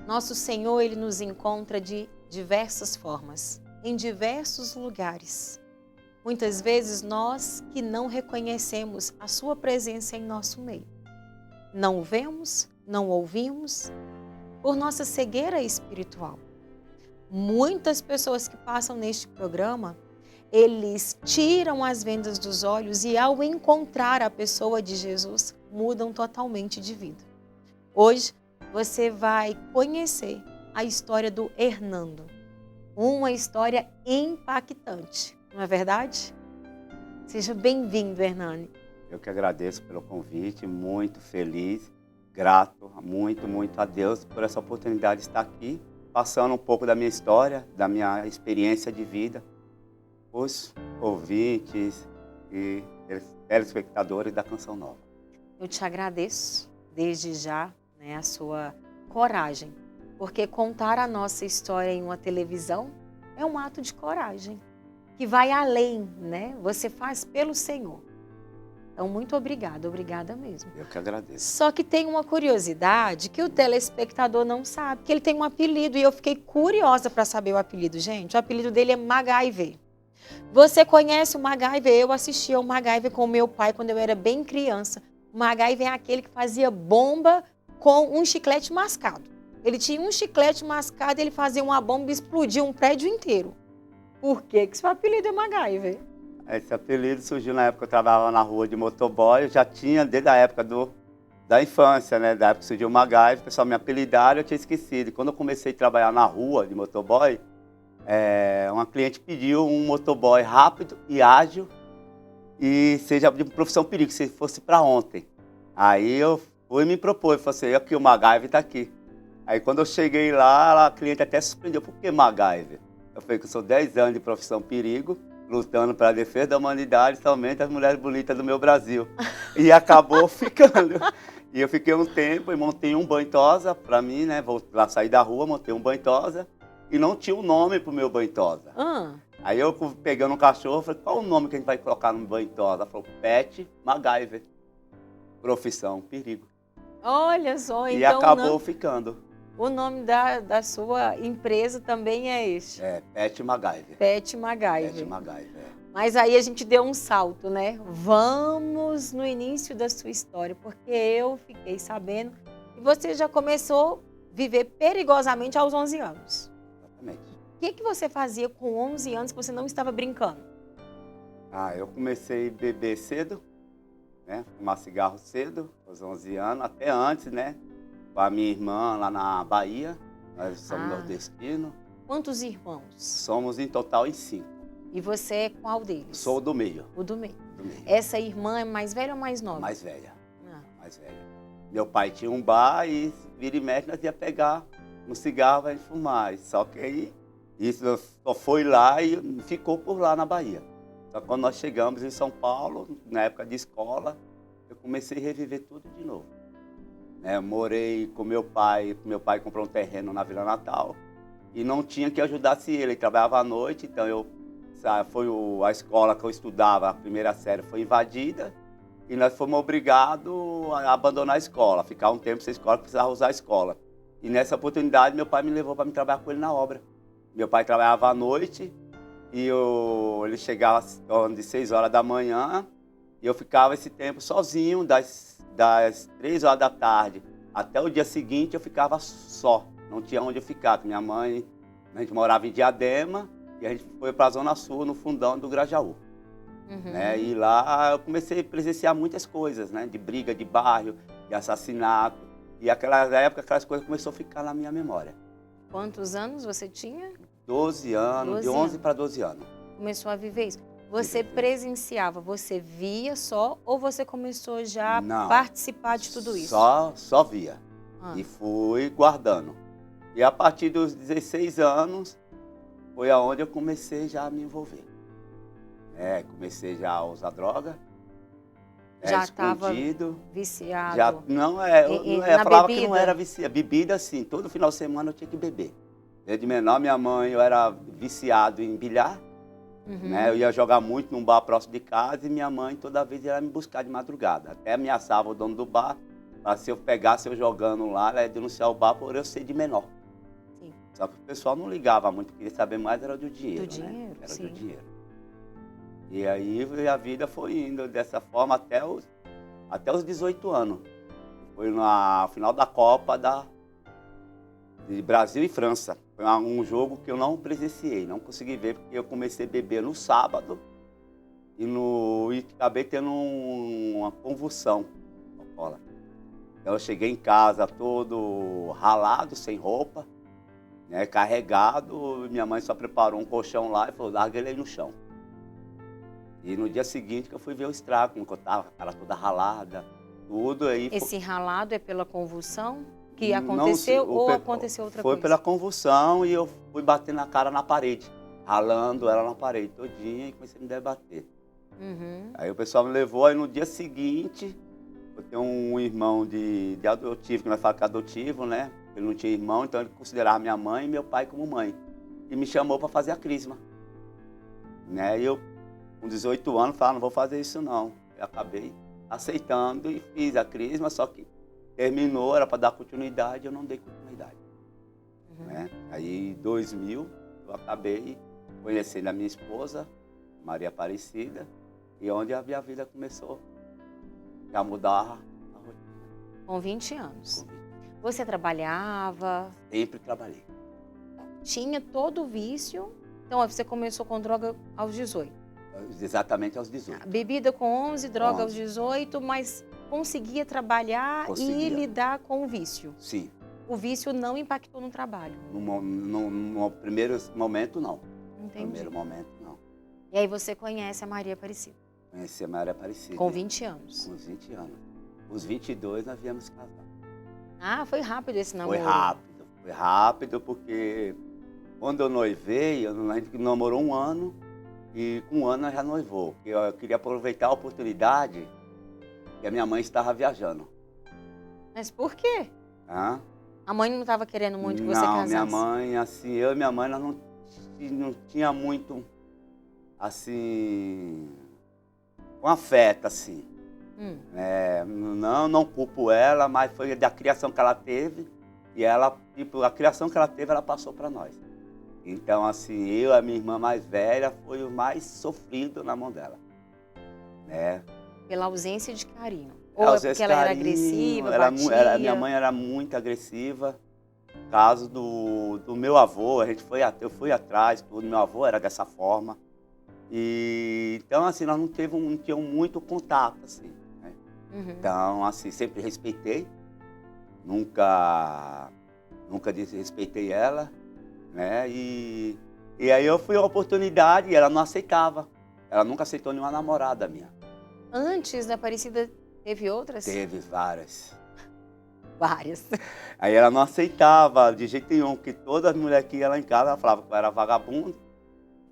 Nosso Senhor, Ele nos encontra de diversas formas, em diversos lugares. Muitas vezes nós que não reconhecemos a sua presença em nosso meio. Não o vemos, não o ouvimos, por nossa cegueira espiritual. Muitas pessoas que passam neste programa, eles tiram as vendas dos olhos e ao encontrar a pessoa de Jesus, mudam totalmente de vida. Hoje você vai conhecer a história do Hernando. Uma história impactante, não é verdade? Seja bem-vindo, Hernani. Eu que agradeço pelo convite, muito feliz, grato muito a Deus por essa oportunidade de estar aqui, passando um pouco da minha história, da minha experiência de vida, os ouvintes e telespectadores da Canção Nova. Eu te agradeço desde já, a sua coragem, porque contar a nossa história em uma televisão é um ato de coragem, que vai além, Você faz pelo Senhor. Então, muito obrigada mesmo. Eu que agradeço. Só que tem uma curiosidade que o telespectador não sabe, que ele tem um apelido e eu fiquei curiosa para saber o apelido, gente. O apelido dele é MacGyver. Você conhece o MacGyver? Eu assistia ao MacGyver com o meu pai quando eu era bem criança. O MacGyver é aquele que fazia bomba com um chiclete mascado. Ele tinha um chiclete mascado e ele fazia uma bomba e explodia um prédio inteiro. Por que seu apelido é MacGyver? Esse apelido surgiu na época que eu trabalhava na rua de motoboy. Eu já tinha desde a época da infância, Da época que surgiu o MacGyver, o pessoal me apelidaram, eu tinha esquecido. E quando eu comecei a trabalhar na rua de motoboy, uma cliente pediu um motoboy rápido e ágil e seja de profissão perigo, se fosse para ontem. Aí eu fui me propor, eu falei assim, aqui o MacGyver está aqui. Aí quando eu cheguei lá, a cliente até surpreendeu, por que MacGyver? Eu falei que eu sou 10 anos de profissão perigo, lutando pela defesa da humanidade, somente as mulheres bonitas do meu Brasil. E acabou ficando. E eu fiquei um tempo e montei um banho-tosa para mim, Vou lá sair da rua, montei um banho-tosa e não tinha um nome pro meu banho-tosa. Aí eu pegando um cachorro, falei, qual o nome que a gente vai colocar no banho-tosa? Ela falou, Pet MacGyver. Profissão perigo. Olha só, e então acabou ficando. O nome da sua empresa também é este? Pet MacGyver. Pet MacGyver. Pet MacGyver. Mas aí a gente deu um salto, Vamos no início da sua história, porque eu fiquei sabendo que você já começou a viver perigosamente aos 11 anos. Exatamente. O que você fazia com 11 anos que você não estava brincando? Eu comecei a beber cedo, fumar cigarro cedo, aos 11 anos, até antes, com a minha irmã lá na Bahia, nós somos nordestinos. Quantos irmãos? Somos em total em 5. E você é qual deles? Sou o do meio. O do meio. Essa irmã é mais velha ou mais nova? Mais velha. Mais velha. Meu pai tinha um bar e vira e mexe nós ia pegar um cigarro e fumar. Só que aí, isso só foi lá e ficou por lá na Bahia. Só que quando nós chegamos em São Paulo, na época de escola, eu comecei a reviver tudo de novo. Eu morei com meu pai comprou um terreno na Vila Natal e não tinha que ajudasse ele trabalhava à noite, então a escola que eu estudava, a primeira série, foi invadida e nós fomos obrigados a abandonar a escola, ficar um tempo sem escola, precisava usar a escola. E nessa oportunidade meu pai me levou para me trabalhar com ele na obra. Meu pai trabalhava à noite e ele chegava de 6 horas da manhã e eu ficava esse tempo sozinho, das 3 horas da tarde até o dia seguinte eu ficava só, não tinha onde eu ficar. Minha mãe, a gente morava em Diadema e a gente foi para a Zona Sul, no fundão do Grajaú. E lá eu comecei a presenciar muitas coisas, de briga de bairro, de assassinato. E naquela época aquelas coisas começaram a ficar na minha memória. Quantos anos você tinha? 12 anos, de 11 para 12 anos. Começou a viver isso. Você presenciava, você via só ou você começou já a participar de tudo isso? Só via. E fui guardando. E a partir dos 16 anos foi aonde eu comecei já a me envolver. Comecei já a usar droga. Já estava viciado? Eu falava que não era viciado. Bebida, assim, todo final de semana eu tinha que beber. Desde menor, minha mãe, eu era viciado em bilhar. Eu ia jogar muito num bar próximo de casa e minha mãe toda vez ia me buscar de madrugada. Até ameaçava o dono do bar, para se eu pegasse eu jogando lá, ela ia denunciar o bar por eu ser de menor. Só que o pessoal não ligava muito, queria saber mais era do dinheiro, Do dinheiro, né? Era sim. do dinheiro. E aí a vida foi indo dessa forma até os 18 anos. Foi na final da Copa de Brasil e França. Foi um jogo que eu não presenciei, não consegui ver, porque eu comecei a beber no sábado e acabei tendo uma convulsão no colo. Então eu cheguei em casa todo ralado, sem roupa, né, carregado. Minha mãe só preparou um colchão lá e falou, larga ele aí no chão. E no dia seguinte que eu fui ver o estrago, como eu estava com a cara toda ralada, tudo aí. Esse ralado é pela convulsão que Não, aconteceu ou aconteceu outra foi coisa? pela convulsão e eu fui batendo a cara na parede, ralando ela na parede todinha e comecei a me debater. Uhum. Aí o pessoal me levou, aí no dia seguinte, eu tenho um irmão de adotivo, que nós falamos que é adotivo, né? Ele não tinha irmão, então ele considerava minha mãe e meu pai como mãe. E me chamou para fazer a crisma. Né? E eu, com 18 anos, falei, não vou fazer isso não. Eu acabei aceitando e fiz a crisma, só que terminou, era para dar continuidade, eu não dei continuidade. Uhum. Né? Aí, em 2000, eu acabei conhecendo a minha esposa, Maria Aparecida, e onde a minha vida começou a mudar a rotina. Com 20 anos. Você trabalhava? Sempre trabalhei. Tinha todo o vício? Então, você começou com droga aos 18? Exatamente aos 18. Bebida com 11, droga 11. aos 18, mas conseguia trabalhar e lidar com o vício? Sim. O vício não impactou no trabalho? No primeiro momento, não. Entendi. No primeiro momento, não. E aí você conhece a Maria Aparecida? Conheci a Maria Aparecida. Com 20 anos? Com 20 anos. Os 22 nós viemos casar. Ah, foi rápido esse namoro? Foi rápido porque quando eu noivei, a gente namorou 1 ano e com 1 ano nós já noivou. Eu queria aproveitar a oportunidade que a minha mãe estava viajando. Mas por quê? Hã? A mãe não estava querendo muito que você casasse? Não, minha mãe, assim, eu e minha mãe, nós não tinha muito, assim, um afeto, assim. Não culpo ela, mas foi da criação que ela teve e ela, tipo, a criação que ela teve, ela passou para nós. Então, assim, eu, a minha irmã mais velha, foi o mais sofrido na mão dela, né? Pela ausência de carinho? Ou é porque ela era agressiva, batia? Minha mãe era muito agressiva. Caso do meu avô, eu fui atrás, tudo. Meu avô era dessa forma. E então, assim, nós não tínhamos muito contato, assim. Uhum. Então, assim, sempre respeitei, nunca desrespeitei ela, né? E aí eu fui uma oportunidade e ela não aceitava. Ela nunca aceitou nenhuma namorada minha. Antes da Aparecida, teve outras? Teve várias. Várias. Aí ela não aceitava de jeito nenhum, porque todas as mulheres que iam lá em casa, ela falava que eu era vagabundo.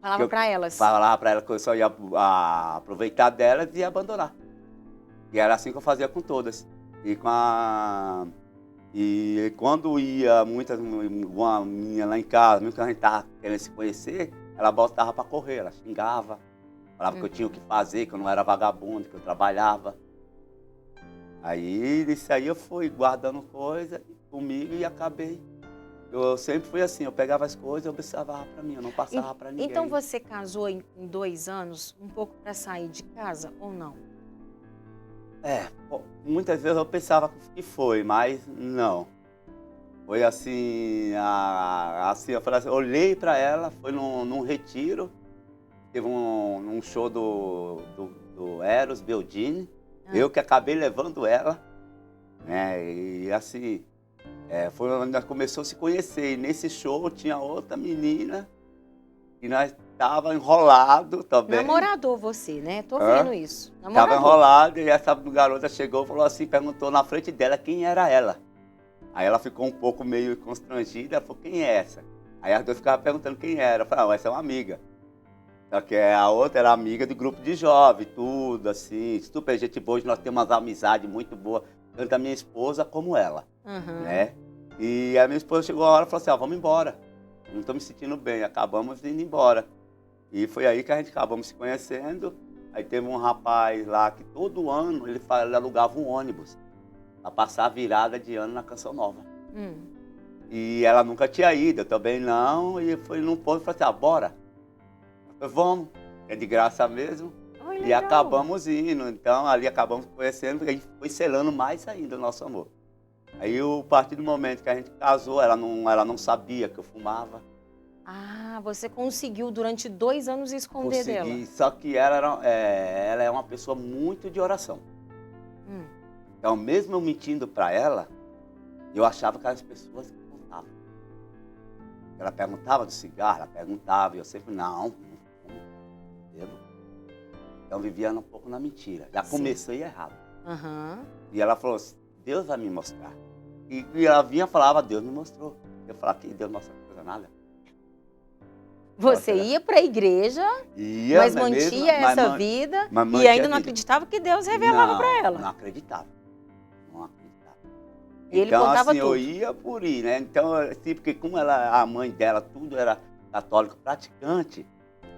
Falava pra elas? Falava pra ela que eu só ia aproveitar delas e ia abandonar. E era assim que eu fazia com todas. E quando ia uma menina lá em casa, mesmo que a gente estava querendo se conhecer, ela botava para correr, ela xingava, falava que eu tinha o que fazer, que eu não era vagabundo, que eu trabalhava. Aí, nisso aí eu fui guardando coisa comigo e acabei. Eu sempre fui assim, eu pegava as coisas e observava para mim, eu não passava para ninguém. Então você casou em 2 anos, um pouco para sair de casa ou não? Muitas vezes eu pensava que foi, mas não. Foi assim, eu falei assim, olhei para ela, foi num retiro, teve um show do Eros Beldini, eu que acabei levando ela, né? E assim, foi onde nós começamos a se conhecer. E nesse show tinha outra menina que nós estava enrolado também. Namorador você, né? Tô vendo isso. Estava enrolado e essa garota chegou e falou assim, perguntou na frente dela quem era ela. Aí ela ficou um pouco meio constrangida, ela falou, quem é essa? Aí as duas ficavam perguntando quem era. Eu falei, essa é uma amiga. Só que a outra era amiga do grupo de jovens, tudo assim, super gente boa. Hoje nós temos umas amizades muito boas, tanto a minha esposa como ela, né? E a minha esposa chegou a hora e falou assim, vamos embora. Não estou me sentindo bem, acabamos indo embora. E foi aí que a gente acabamos se conhecendo. Aí teve um rapaz lá que todo ano ele alugava um ônibus para passar a virada de ano na Canção Nova. E ela nunca tinha ido, eu também não. E foi num ponto e falei assim, bora. Eu falei, vamos, é de graça mesmo. Ai, E legal. acabamos indo. Então ali acabamos conhecendo, porque a gente foi selando mais ainda o nosso amor. Aí a partir do momento que a gente casou, ela não sabia que eu fumava. Ah, você conseguiu durante 2 anos esconder dela. Consegui, só que ela é uma pessoa muito de oração. Hum. Então mesmo eu mentindo para ela, eu achava que as pessoas contavam. Ela perguntava do cigarro, ela perguntava, e eu sempre, não fumo, bebo. Então vivia um pouco na mentira. Já Sim. comecei errado. Aham. E ela falou assim, Deus vai me mostrar. E ela vinha e falava, Deus me mostrou. Eu falava, que Deus não mostra coisa nada. Você Nossa, ia para a igreja, ia, mas mesmo, mantinha essa vida mas e mantinha ainda a não vida. acreditava que Deus revelava para ela. Não acreditava. Não acreditava. E ele Então, contava assim, eu tudo. ia por ir, né? Então, assim, porque como ela, a mãe dela, tudo era católico praticante,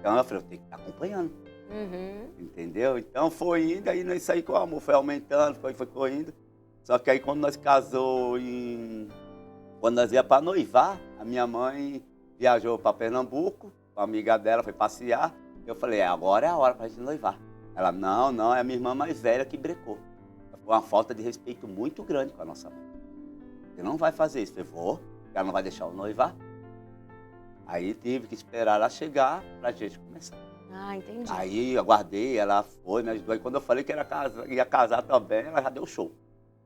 então eu falei, eu tenho que estar acompanhando, Uhum. entendeu? Então foi indo, aí isso aí com o amor foi aumentando, foi indo. Só que aí quando nós casou, quando nós ia para noivar, a minha mãe viajou para Pernambuco, com a amiga dela, foi passear. Eu falei, agora é a hora para a gente noivar. Ela, não, é a minha irmã mais velha que brecou. Foi uma falta de respeito muito grande com a nossa mãe. Você não vai fazer isso. Eu falei, vou, ela não vai deixar eu noivar. Aí tive que esperar ela chegar pra gente começar. Ah, entendi. Aí eu aguardei, ela foi, me ajudou. E quando eu falei que ia casar também, ela já deu show.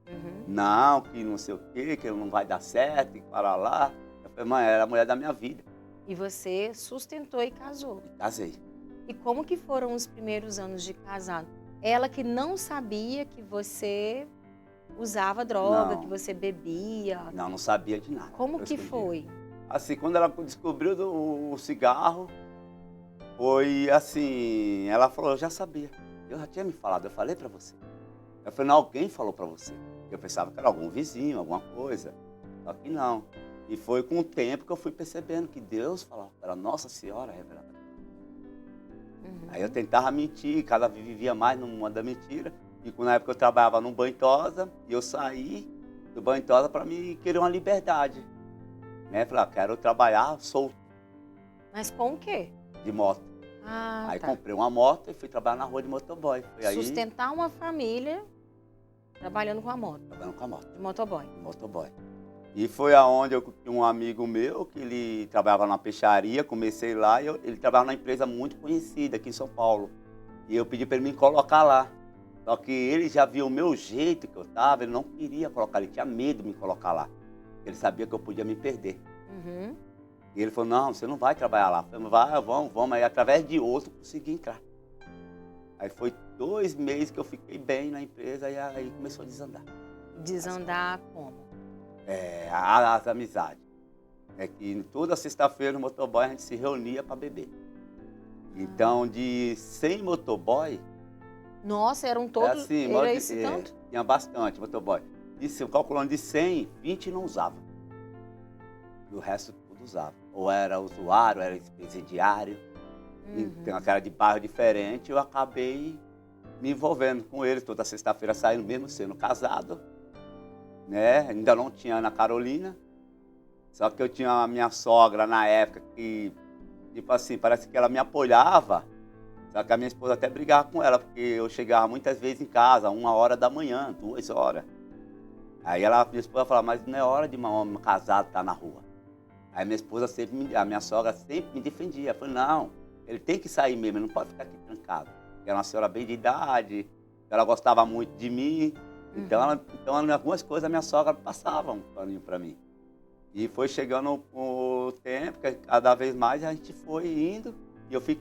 Uhum. Não, que não sei o quê, que não vai dar certo, que para lá. Eu falei, mãe, era a mulher da minha vida. E você sustentou e casou. E casei. E como que foram os primeiros anos de casado? Ela que não sabia que você usava droga, Não. que você bebia. Não sabia de nada. Como Eu que escondia. foi? Assim, quando ela descobriu o cigarro, foi assim, ela falou, eu já sabia. Eu já tinha me falado, eu falei pra você. Eu falei, não, alguém falou pra você. Eu pensava que era algum vizinho, alguma coisa. Só que não. E foi com o tempo que eu fui percebendo que Deus falava, era Nossa Senhora revelada. Uhum. Aí eu tentava mentir, cada vez vivia mais no mundo da mentira. E na época eu trabalhava num banho-tosa, e eu saí do banho-tosa para me querer uma liberdade. Né? Falei, quero trabalhar solto, Mas com o quê? de moto. Ah, Aí tá. comprei uma moto e fui trabalhar na rua de motoboy. Foi aí, Sustentar uma família trabalhando com a moto, trabalhando com a moto, de motoboy. de motoboy. E foi aonde eu tinha um amigo meu, que ele trabalhava na peixaria, comecei lá, e ele trabalhava numa empresa muito conhecida aqui em São Paulo. E eu pedi para ele me colocar lá. Só que ele já viu o meu jeito que eu estava, ele não queria colocar, ele tinha medo de me colocar lá. Ele sabia que eu podia me perder. Uhum. E ele falou, não, você não vai trabalhar lá. Eu falei, vai, vamos. Aí através de outro eu consegui entrar. Aí foi 2 meses que eu fiquei bem na empresa e aí começou a desandar. Desandar como? As amizades. É que toda sexta-feira no motoboy a gente se reunia para beber. Então de 100 motoboy, Nossa, eram todos. assim, Era esse tanto? tinha bastante motoboy. Calculando de 100, 20 não usava. E o resto tudo usava. Ou era usuário, ou era presidiário. Então, aquela de bairro diferente, eu acabei me envolvendo com eles. Toda sexta-feira saindo, mesmo sendo casado. Né? Ainda não tinha Ana Carolina. Só que eu tinha a minha sogra na época que, tipo assim, parece que ela me apoiava. Só que a minha esposa até brigava com ela, porque eu chegava muitas vezes em casa, 1h da manhã, 2h. Aí minha esposa falava, mas não é hora de um homem casado estar na rua. Aí a minha sogra sempre me defendia. Eu falei, não, ele tem que sair mesmo, ele não pode ficar aqui trancado. Era uma senhora bem de idade, ela gostava muito de mim. Então, algumas coisas a minha sogra passava um paninho para mim. E foi chegando o tempo, que cada vez mais a gente foi indo, e eu fui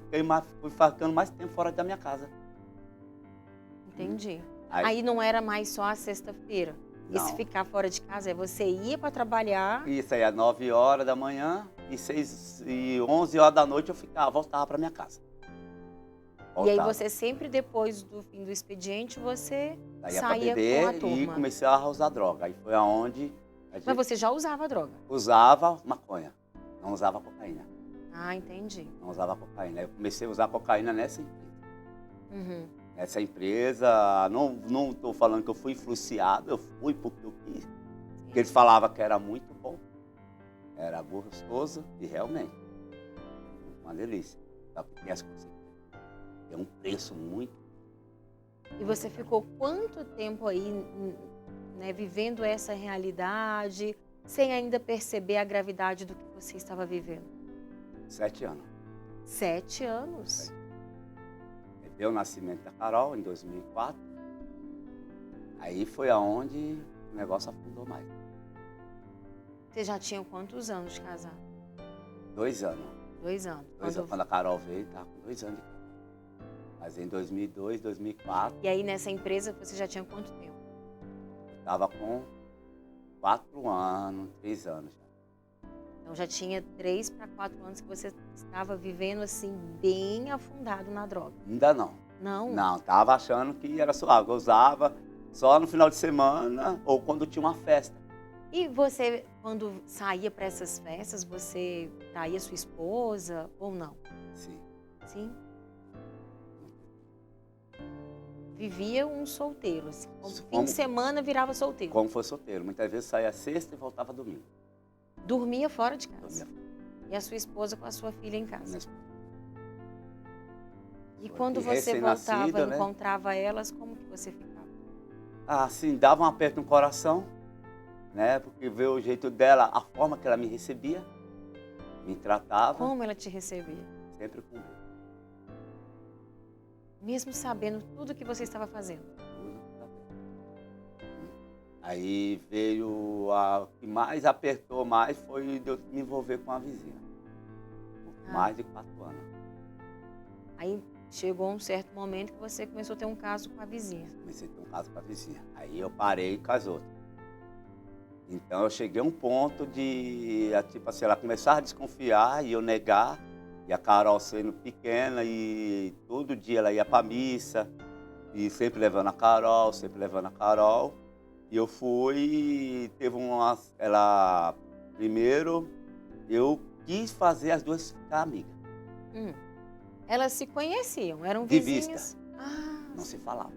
ficando mais tempo fora da minha casa. Entendi. Aí- Aí não era mais só a sexta-feira. Esse Não. ficar fora de casa é você ia para trabalhar. Isso aí, às 9h da manhã e 11h da noite voltava para minha casa. E aí Voltava. você sempre depois do fim do expediente, você Saía pra saía beber com a e turma. comecei a usar droga. Aí foi aonde a gente Mas você já usava droga? usava maconha, não usava cocaína. Ah, entendi. Não usava cocaína. Aí eu comecei a usar cocaína nessa empresa. Uhum. Essa empresa, não estou falando que eu fui influenciado, eu fui porque eu quis. Porque eles falavam que era muito bom. Era gostoso e realmente, uma delícia. Só que tem as consequências. Tem um preço muito. E você ficou quanto tempo aí, né, vivendo essa realidade, sem ainda perceber a gravidade do que você estava vivendo? 7 anos. 7 anos? Deu o nascimento da Carol em 2004. Aí foi aonde o negócio afundou mais. Você já tinha quantos anos de casado? 2 anos. 2 anos. 2 anos. Quando a Carol veio, estava com 2 anos de casado. Mas em 2002, 2004, E aí nessa empresa você já tinha quanto tempo? estava com 4 anos, 3 anos já. Então já tinha 3 para 4 anos que você estava vivendo assim, bem afundado na droga. Ainda não. Não? Não, estava achando que era suave. Eu usava só no final de semana ou quando tinha uma festa. E você, quando saía para essas festas, você traía sua esposa ou não? Sim. Sim? Vivia um solteiro, assim. Fim de semana virava solteiro. Como foi solteiro. Muitas vezes saía sexta e voltava domingo. Dormia fora de casa. Dormia. E a sua esposa com a sua filha em casa. Minha esposa. E Foi quando de você voltava, recém-nascida, né? encontrava elas, como que você ficava? Ah, sim, dava um aperto no coração, né? Porque ver o jeito dela, a forma que ela me recebia, me tratava, Como ela te recebia? sempre com medo. Mesmo sabendo tudo que você estava fazendo. Aí veio o que mais apertou mais foi de eu me envolver com a vizinha. Por mais de 4 anos. Aí chegou um certo momento que você começou a ter um caso com a vizinha. Comecei a ter um caso com a vizinha. Aí eu parei com as outras. Então eu cheguei a um ponto de, tipo assim, ela começava a desconfiar e eu negar. E a Carol sendo pequena e todo dia ela ia para missa. E sempre levando a Carol, sempre levando a Carol. E eu fui, teve uma, ela, primeiro, eu quis fazer as duas ficar amigas. Elas se conheciam, eram De vizinhas? Ah, Não se falava.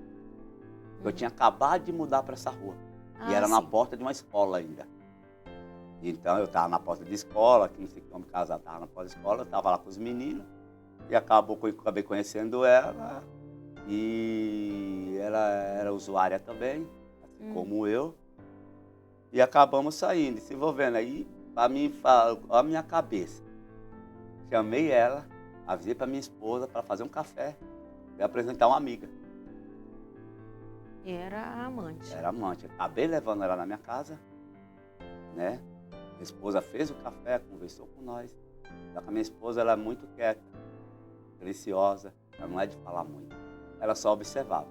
Eu tinha acabado de mudar para essa rua. Ah, E era na sim. porta de uma escola ainda. Então eu estava na porta de escola, que não sei como casar, estava na porta de escola, eu estava lá com os meninos. E acabou que eu acabei conhecendo ela. E ela era usuária também, assim como eu. E acabamos saindo, se envolvendo. Aí, para mim, a minha cabeça. Chamei ela, avisei para minha esposa para fazer um café e apresentar uma amiga. E era a amante. Era amante. Acabei levando ela na minha casa, né? Minha esposa fez o café, conversou com nós. Só que a minha esposa, ela é muito quieta, preciosa, ela não é de falar muito. Ela só observava.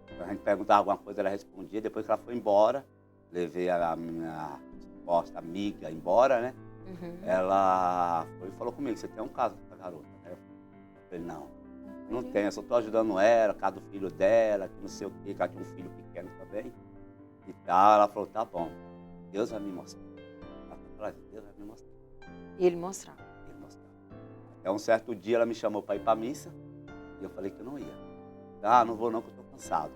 Quando a gente perguntava alguma coisa, ela respondia. Depois que ela foi embora, levei a minha suposta amiga embora, né? Ela foi e falou comigo, você tem um caso com essa garota? Aí eu falei, não tenho, eu só estou ajudando ela, por causa do filho dela, que não sei o quê, que ela tinha um filho pequeno também. E tal, ela falou, tá bom, Deus vai me mostrar. Ela falou, Deus vai me mostrar. E ele mostrava. Ele mostrava. Até um certo dia ela me chamou para ir para a missa, e eu falei que eu não ia. Ah, não vou não, que eu estou cansado.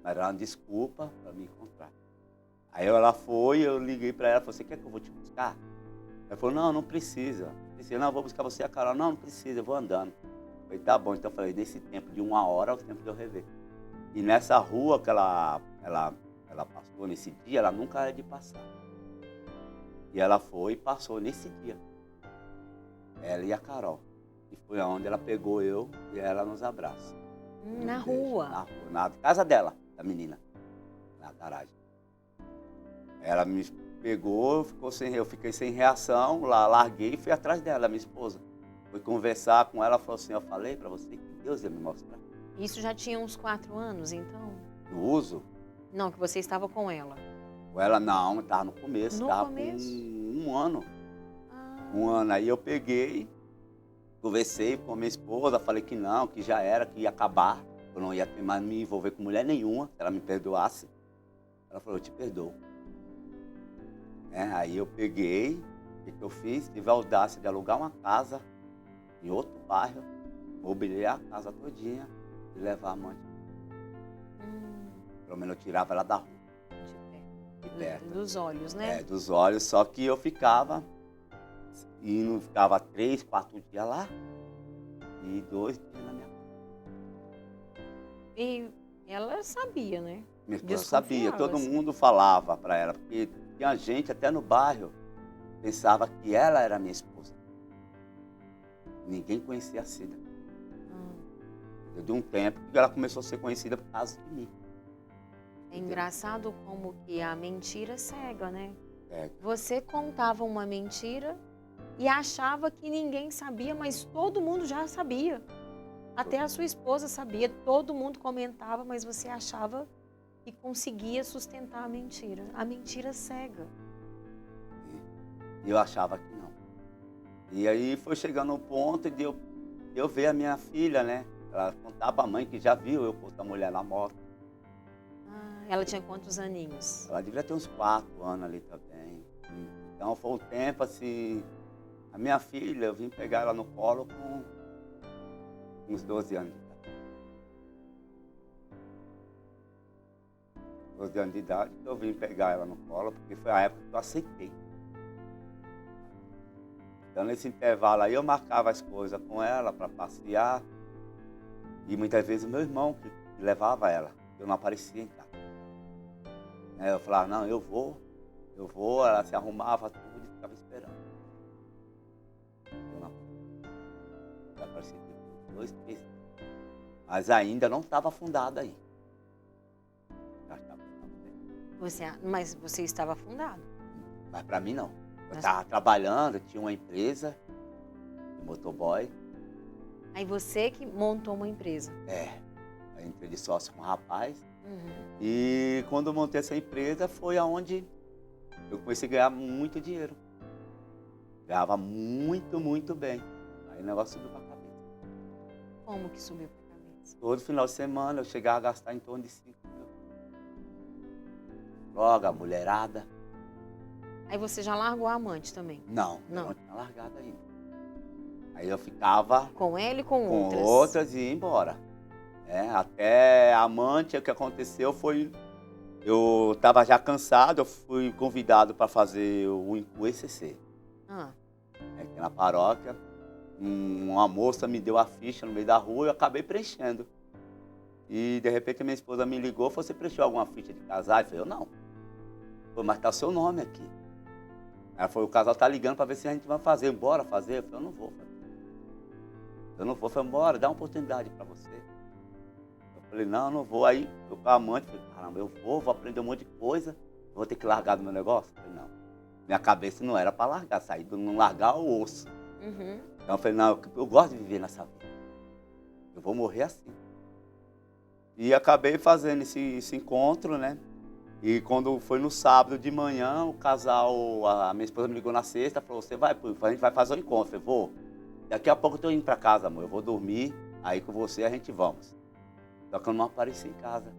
Mas era uma desculpa para me encontrar. Aí ela foi, eu liguei para ela, falei, você quer que eu vou te buscar? Ela falou, não precisa. Não, eu vou buscar você e a Carol. Não precisa, eu vou andando. Eu falei, tá bom. Então eu falei, nesse tempo de 1 hora é o tempo de eu rever. E nessa rua que ela passou nesse dia, ela nunca era de passar. E ela foi e passou nesse dia. Ela e a Carol. E foi onde ela pegou eu e ela nos abraços. Na rua? Na rua, na casa dela, da menina. Na garagem. Ela me pegou, eu fiquei sem reação, lá larguei e fui atrás dela, minha esposa. Fui conversar com ela, falou assim, eu falei pra você que Deus ia me mostrar. Isso já tinha uns 4 anos, então? No uso? Não, que você estava com ela. Com ela não, estava no começo, estava com começo? 1 ano. Ah. 1 ano, aí eu peguei, conversei com a minha esposa, falei que não, que já era, que ia acabar. Eu não ia ter mais me envolver com mulher nenhuma, se ela me perdoasse. Ela falou, eu te perdoo. Aí eu peguei, o que eu fiz? Tive a audácia de alugar uma casa em outro bairro, mobiliar a casa todinha e levar a amante. Pelo menos eu tirava ela da rua. aberta. Dos olhos, né? Dos olhos, só que eu ficava, e não ficava 3, 4 dias lá, e 2 dias na minha casa. E ela sabia, né? Minha esposa sabia, Desconfiava, todo assim. mundo falava para ela, porque tinha gente até no bairro, pensava que ela era minha esposa. Ninguém conhecia a Cida. Hum. De um tempo que ela começou a ser conhecida por causa de mim. É engraçado como que a mentira cega, né? É, Você contava uma mentira e achava que ninguém sabia, mas todo mundo já sabia. Até a sua esposa sabia, todo mundo comentava, mas você achava que conseguia sustentar a mentira. A mentira cega. e eu achava que não. E aí foi chegando um ponto de eu ver a minha filha, né? Ela contava pra mãe que já viu eu com outra mulher na moto. Ah, ela tinha quantos aninhos? Ela devia ter uns 4 anos ali também. Então foi um tempo assim. A minha filha, eu vim pegar ela no colo com uns 12 anos de idade. 12 anos de idade, eu vim pegar ela no colo, porque foi a época que eu aceitei. Então nesse intervalo aí eu marcava as coisas com ela para passear. E muitas vezes o meu irmão que levava ela, eu não aparecia em casa. Eu falava, não, eu vou, ela se arrumava tudo e ficava esperando. Eu não aparecia depois de 2, 3 dias. Mas ainda não estava afundado aí. Já estava bem. Mas você estava afundado. Mas para mim não. Eu Mas- estava trabalhando, tinha uma empresa de motoboy. Aí você que montou uma empresa. Eu entrei de sócio com um rapaz. Uhum. E quando eu montei essa empresa foi aonde eu comecei a ganhar muito dinheiro. Ganhava muito, muito bem. Aí o negócio subiu para a cabeça. Como que subiu para a cabeça? Todo final de semana eu chegava a gastar em torno de 5 mil. Droga, mulherada. Aí você já largou a amante também? Não, Não. eu não tinha largado ainda. Aí eu ficava Com ela e com com outras? outras e ia embora. Até a amante, o que aconteceu foi, eu estava já cansado, eu fui convidado para fazer o ECC. Ah, Aqui na paróquia, uma moça me deu a ficha no meio da rua e eu acabei preenchendo. E de repente minha esposa me ligou e falou, você preencheu alguma ficha de casal? Eu falei, eu não. Falei, mas tá o seu nome aqui. Ela falou, o casal tá ligando para ver se a gente vai fazer, bora fazer? Eu falei, eu não vou fazer. Eu não vou, falei, bora, dá uma oportunidade para você. Eu falei, não, eu não vou. Aí eu com a amante, falei, caramba, eu vou aprender um monte de coisa, vou ter que largar do meu negócio? Eu falei, não. Minha cabeça não era para largar, sair do não largar o osso. uhum. Então eu falei, não, eu gosto de viver nessa vida. Eu vou morrer assim. E acabei fazendo esse encontro, né? E quando foi no sábado de manhã, o casal, a minha esposa me ligou na sexta, falou, você vai, a gente vai fazer o encontro. Eu falei, vou. Daqui a pouco eu tô indo para casa, amor, eu vou dormir, aí com você a gente vamos. Só que eu não apareci em casa.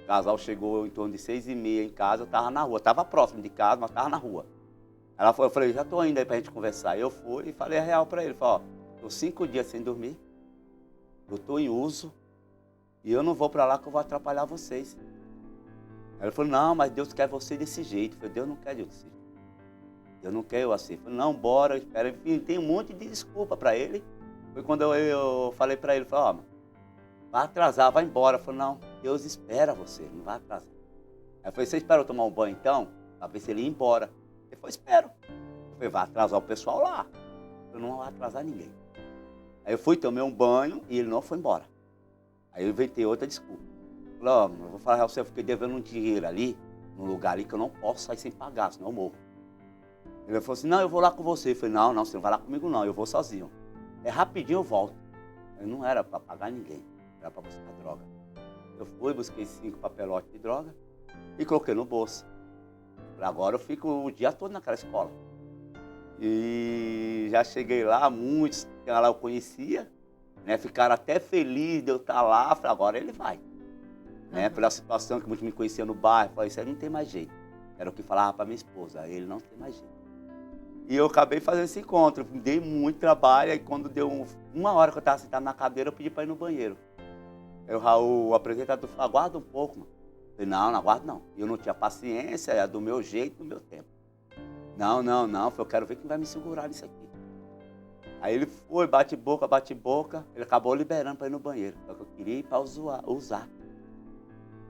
O casal chegou em torno de 6h30 em casa, eu estava na rua. Estava próximo de casa, mas estava na rua. Ela falou, eu falei, já estou indo aí para a gente conversar. Eu fui e falei a real para ele. Falei, ó, estou 5 dias sem dormir, eu estou em uso e eu não vou para lá que eu vou atrapalhar vocês. Ela falou, não, mas Deus quer você desse jeito. Eu falei, Deus não quer eu desse jeito. Deus não quer eu assim. Eu falei, não, bora, espera. Enfim, tem um monte de desculpa para ele. Foi quando eu falei para ele, falei, ó, vai atrasar, vai embora. Eu falei, não, Deus espera você, não vai atrasar. Aí eu falei, você espera eu tomar um banho então? Para ver se ele ia embora. Ele falou, espero. Eu falei, vai atrasar o pessoal lá. Eu falei, não vai atrasar ninguém. Aí eu fui, tomei um banho e ele não foi embora. Aí eu inventei outra desculpa. Falei, ó, eu vou falar a você, eu fiquei devendo um dinheiro ali, num lugar ali que eu não posso sair sem pagar, senão eu morro. Ele falou assim, não, eu vou lá com você. Eu falei, não, você não vai lá comigo não, eu vou sozinho. Rapidinho eu volto. Eu não era para pagar ninguém, era para buscar droga. Eu fui, busquei 5 papelotes de droga e coloquei no bolso. Agora eu fico o dia todo naquela escola. E já cheguei lá, muitos que lá eu conhecia, né, ficaram até felizes de eu estar lá. Falei, agora ele vai. Né, pela situação que muitos me conheciam no bairro, falei, isso aí não tem mais jeito. Era o que falava para minha esposa, ele não tem mais jeito. E eu acabei fazendo esse encontro, dei muito trabalho, e quando deu 1 hora que eu estava sentado na cadeira, eu pedi para ir no banheiro. Aí o Raul, o apresentador, falou, aguarda um pouco, mano. Falei, não, não aguardo não. E eu não tinha paciência, é do meu jeito, do meu tempo. Não, não, não. Falei, eu quero ver quem vai me segurar nisso aqui. Aí ele foi, bate boca. Ele acabou liberando para ir no banheiro. Só que eu queria ir para usar.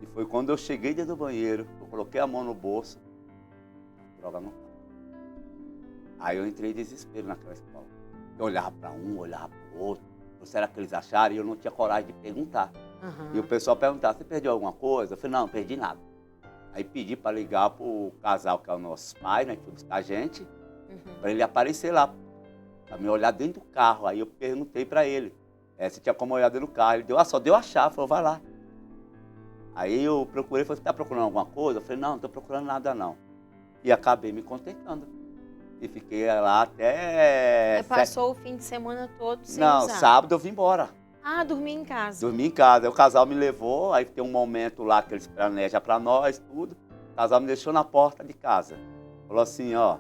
E foi quando eu cheguei dentro do banheiro, eu coloquei a mão no bolso, a droga não estava. Aí eu entrei em desespero naquela escola. Eu olhava para um, olhava para o outro. Será que eles acharam? E eu não tinha coragem de perguntar. E o Aham. pessoal perguntava, você perdeu alguma coisa? Eu falei, não, não perdi nada. Aí pedi para ligar para o casal, que é o nosso pai, né, que foi buscar a gente, Uhum. para ele aparecer lá, para me olhar dentro do carro. Aí eu perguntei para ele, se tinha como olhar dentro do carro. Ele deu, só deu a chave, falou, vai lá. Aí eu procurei, falei, você está procurando alguma coisa? Eu falei, não, não estou procurando nada não. E acabei me contentando. E fiquei lá até... Aí passou o fim de semana todo sem Não, usar. sábado eu vim embora. Ah, dormi em casa. Dormi em casa. Aí o casal me levou, aí tem um momento lá que eles planejam para nós, tudo. O casal me deixou na porta de casa. Falou assim, ó,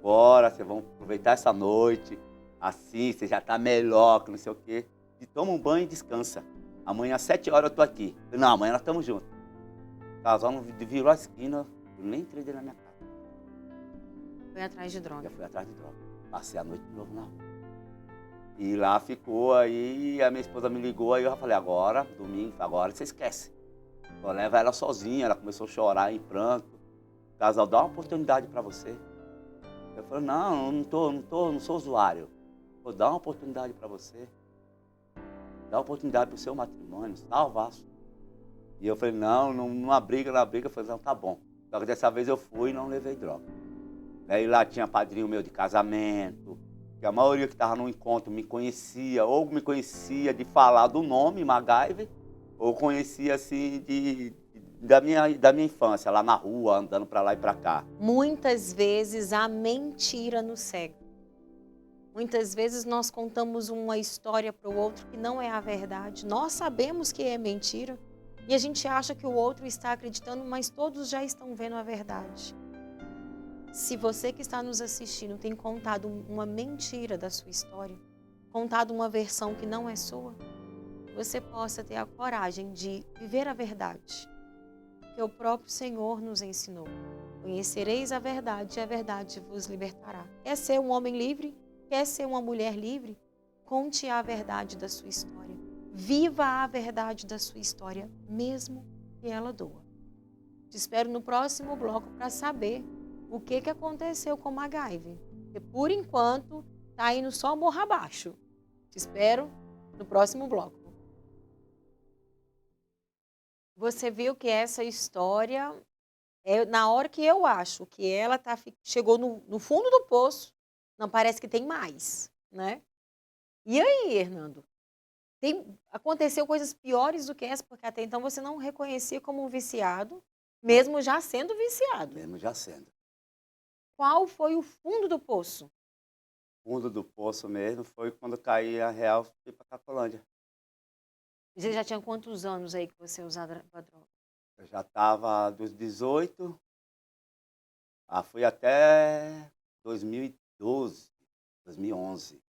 bora, vocês vão aproveitar essa noite, assim, você já tá melhor, que não sei o quê. E toma um banho e descansa. Amanhã às 7 horas eu tô aqui. Falei, não, amanhã nós estamos juntos. O casal não virou a esquina, eu nem entrei dentro da minha casa. Foi atrás de droga. Já fui atrás de droga. Passei a noite de novo na rua. E lá ficou, aí a minha esposa me ligou, aí eu falei, agora, domingo, agora você esquece. Eu levo ela sozinha, ela começou a chorar em pranto. O casal, dá uma oportunidade para você. Eu falei, não, não sou usuário. Vou dar uma oportunidade para você. Dá uma oportunidade para o seu matrimônio, salva. E eu falei, não, numa briga. Eu falei, não, tá bom. Só que dessa vez eu fui e não levei droga. Daí lá tinha padrinho meu de casamento, que a maioria que estava no encontro me conhecia, ou me conhecia de falar do nome MacGyver, ou conhecia assim da minha infância, lá na rua, andando para lá e para cá. Muitas vezes a mentira nos cega. Muitas vezes nós contamos uma história para o outro que não é a verdade. Nós sabemos que é mentira e a gente acha que o outro está acreditando, mas todos já estão vendo a verdade. Se você que está nos assistindo tem contado uma mentira da sua história, contado uma versão que não é sua, você possa ter a coragem de viver a verdade, que o próprio Senhor nos ensinou. Conhecereis a verdade e a verdade vos libertará. Quer ser um homem livre? Quer ser uma mulher livre? Conte a verdade da sua história. Viva a verdade da sua história, mesmo que ela doa. Te espero no próximo bloco para saber o que aconteceu com MacGyver. Porque, por enquanto, está indo só morra abaixo. Te espero no próximo bloco. Você viu que essa história, na hora que eu acho que ela chegou no fundo do poço, não parece que tem mais, né? E aí, Hernando? Aconteceu coisas piores do que essa, porque até então você não reconhecia como um viciado, Não, mesmo já sendo viciado. mesmo já sendo. Qual foi o fundo do poço? Fundo do poço mesmo foi quando caí a real e fui para Cracolândia. Você já tinha quantos anos aí que você usava droga? Eu já estava dos 18, fui até 2012, 2011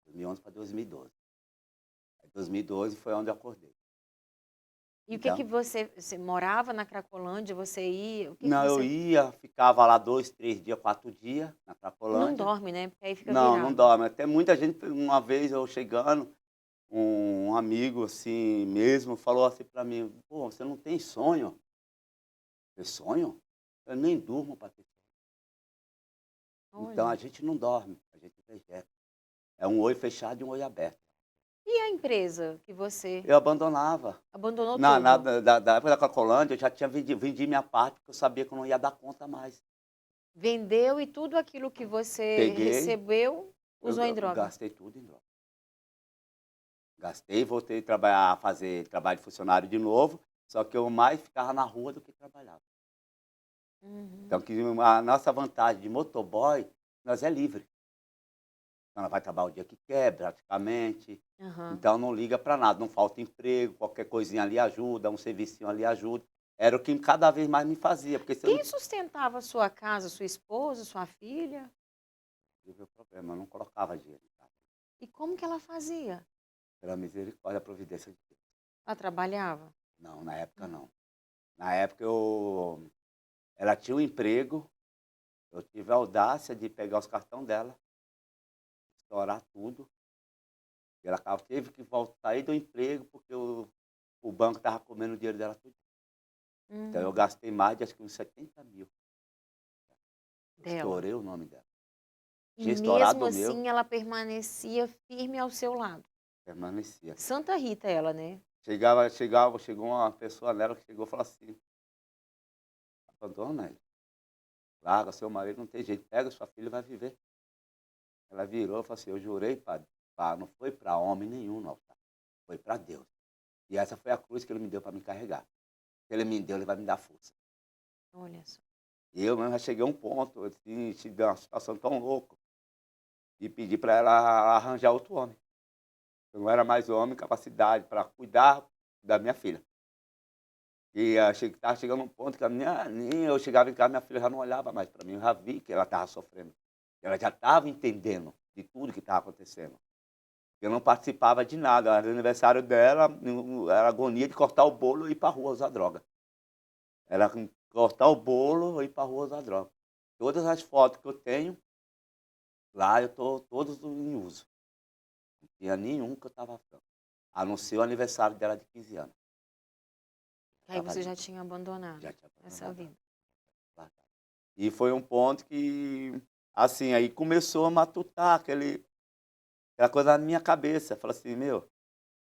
para 2012. Aí 2012 foi onde eu acordei. E o que que Então, você morava na Cracolândia, você ia, o que que não, eu você... ia, ficava lá 2, 3 dias, 4 dias na E não Cracolândia. dorme, né? Porque aí fica Não, não virado. dorme. Até muita gente, uma vez eu chegando, um amigo assim mesmo falou assim para mim, pô, você não tem sonho? Ter sonho? Eu nem durmo para ter sonho. Então a Olha. gente não dorme, a gente vegeta. É um olho fechado e um olho aberto. E a empresa que você Eu abandonava. abandonou Na, tudo? da época da Cracolândia, eu já tinha vendi minha parte, porque eu sabia que eu não ia dar conta mais. Vendeu e tudo aquilo que você Peguei, recebeu, usou em eu droga? gastei tudo em droga. Gastei, voltei a trabalhar, fazer trabalho de funcionário de novo, só que eu mais ficava na rua do que trabalhava. Então, Uhum. que a nossa vantagem de motoboy, nós é livre. Então, ela vai trabalhar o dia que quer, praticamente. Aham. Então, não liga para nada, não falta emprego, qualquer coisinha ali ajuda, um serviço ali ajuda. Era o que cada vez mais me fazia, porque se eu não Quem sustentava a sua casa? Sua esposa, sua filha? tive problema, eu não colocava dinheiro em casa. E como que ela fazia? Pela misericórdia, a providência de Deus. Ela trabalhava? Não, na época não. Na época ela tinha um emprego, eu tive a audácia de pegar os cartões dela, estourar tudo, e ela teve que voltar, sair do emprego porque o banco estava comendo o dinheiro dela tudo. Então eu Hum, gastei mais de acho que uns 70.000. Eu dela. estourei o nome dela. E Tinha mesmo estourado o meu, assim ela permanecia firme ao seu lado. permanecia. Santa Rita ela, né? Chegou uma pessoa nela que chegou e falou assim: abandona ele, larga seu marido, não tem jeito, pega sua filha e vai viver. Ela virou e falou assim: eu jurei, padre, não foi para homem nenhum no altar, foi para Deus. E essa foi a cruz que ele me deu para me carregar. Se ele me deu, ele vai me dar força. Olha só. E eu mesmo já cheguei a um ponto, assim, de uma situação tão louca, e pedi para ela arranjar outro homem. Eu não era mais homem, capacidade para cuidar da minha filha. E estava chegando um ponto que nem eu chegava em casa, minha filha já não olhava mais para mim. Eu já vi que ela estava sofrendo. Ela já estava entendendo de tudo que estava acontecendo. Eu não participava de nada. Era aniversário dela, era agonia de cortar o bolo e ir para a rua usar droga. Era cortar o bolo e ir para a rua usar droga. Todas as fotos que eu tenho, lá eu estou todos em uso. Não tinha nenhum que eu estava franco. A não ser o aniversário dela de 15 anos. Aí Estava você ali, já tinha abandonado já tinha essa abandonado ela. vida. Largado. E foi um ponto que, assim, aí começou a matutar aquela coisa na minha cabeça. Falei assim, meu,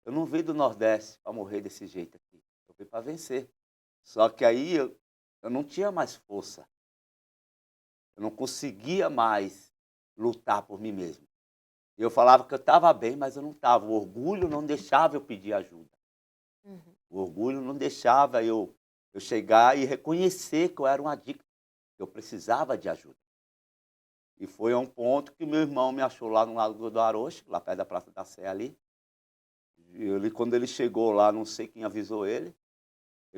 eu não vim do Nordeste para morrer desse jeito aqui. Eu vim para vencer. Só que aí eu não tinha mais força. Eu não conseguia mais lutar por mim mesmo. Eu falava que eu estava bem, mas eu não estava. O orgulho não deixava eu pedir ajuda. Uhum. O orgulho não deixava eu chegar e reconhecer que eu era um adicto, que eu precisava de ajuda. E foi a um ponto que meu irmão me achou lá no Lago do Arocho, lá perto da Praça da Sé ali. Quando ele chegou lá, não sei quem avisou ele.